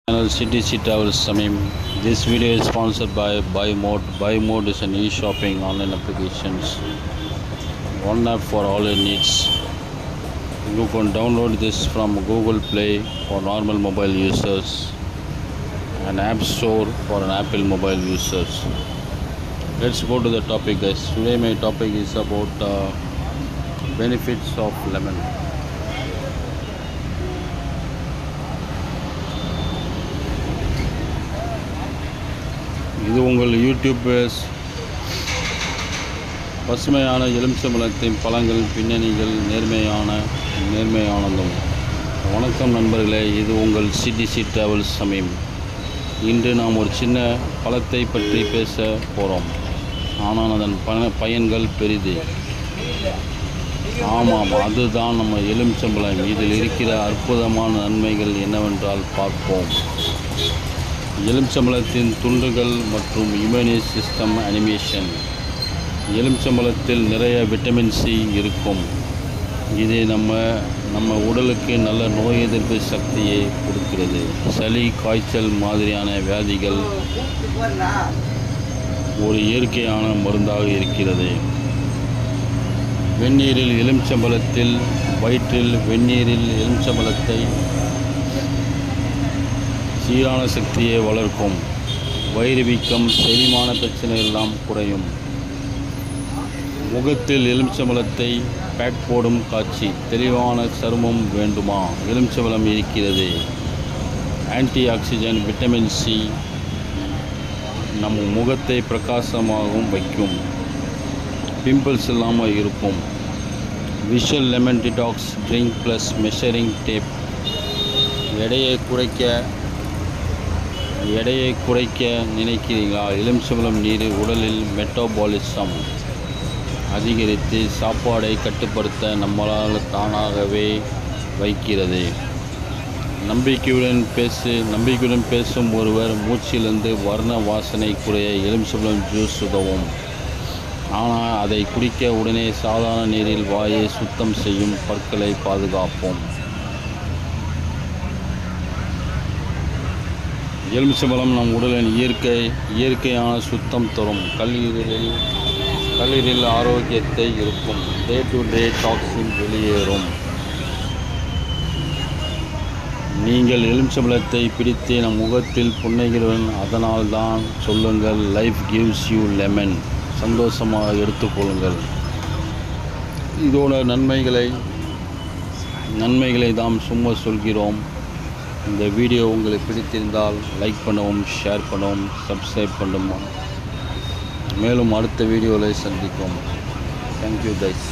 Channel CTC Travels Samim. This video is sponsored by Buy Mode. Buy Mode is an e-shopping online applications. One app for all your needs. You can download this from Google Play for normal mobile users and App Store for an Apple mobile users. Let's go to the topic, guys. Today my topic is about benefits of lemon. இது உங்கள் YouTube பசுமையான எலுமிச்சம்பழத்தின் பழங்கள் பின்னணிகள் நேர்மையானதும். வணக்கம் நண்பர்களே, இது உங்கள் CDC travels Shamim. இன்று நாம் ஒரு சின்ன பழத்தை பற்றி பேச போகிறோம். ஆனால் அதன் பயன்கள் பெரிது. ஆமாம், அதுதான் நம்ம எலுமிச்சம்பழம். இதில் இருக்கிற அற்புதமான நன்மைகள் என்னவென்றால் பார்ப்போம். எலுமிச்சம்பழத்தின் துண்டுகள் மற்றும் இம்யூனி சிஸ்டம் அனிமேஷன். எலுமிச்சம்பழத்தில் நிறைய விட்டமின் சி இருக்கும். இது நம்ம உடலுக்கு நல்ல நோய் எதிர்ப்பு சக்தியை கொடுக்கிறது. சளி, காய்ச்சல் மாதிரியான வியாதிகள் ஒரு இயற்கையான மருந்தாக இருக்கிறது. வெந்நீரில் எலுமிச்சம்பழத்தை சீரான சக்தியை வளர்க்கும். வயிறு வீக்கம், செரிமான பிரச்சனை எல்லாம் குறையும். முகத்தில் எலுமிச்சம்பழத்தை பேக் போடும் காட்சி. தெளிவான சருமம் வேண்டுமா? எலுமிச்சம்பழம் இருக்கிறது. ஆன்டி ஆக்சிஜன், விட்டமின் சி நம் முகத்தை பிரகாசமாகவும் வைக்கும். பிம்பிள்ஸ் இல்லாமல் இருக்கும். Visual lemon detox drink plus measuring tape. எடையை குறைக்க நினைக்கிறீர்களா? எலுமிச்சம்பழம் நீர் உடலில் மெட்டபாலிசம் அதிகரித்து சாப்பாடை கட்டுப்படுத்த நம்மளால் தானாகவே வைக்கிறது. நம்பிக்கையுடன் பேசும் ஒருவர் மூச்சிலிருந்து வர்ண வாசனை குறைய எலுமிச்சம்பழம் ஜூஸ் உதவும். ஆனால் அதை குடிக்க உடனே சாதாரண நீரில் வாயை சுத்தம் செய்யும். பற்களை பாதுகாப்போம். எலுமிச்சம்பழம் நம் உடலின் இயற்கையான சுத்தம் தரும். கல்லீரல் ஆரோக்கியத்தை இருக்கும். டே டு டே டாக்ஸின் வெளியேறும். நீங்கள் எலுமிச்சம்பழத்தை பிடித்து நம் முகத்தில் புன்னகையுடன் அதனால்தான் சொல்லுங்கள், லைஃப் கிவ்ஸ் யூ லெமன். சந்தோஷமாக எடுத்துக்கொள்ளுங்கள். இதோட நன்மைகளை தான் சும்மா சொல்கிறோம். இந்த வீடியோ உங்களுக்கு பிடித்திருந்தால் லைக் பண்ணவும், ஷேர் பண்ணவும், சப்ஸ்கிரைப் பண்ணவும். மேலும் அடுத்த வீடியோவில் சந்திப்போம். Thank you guys.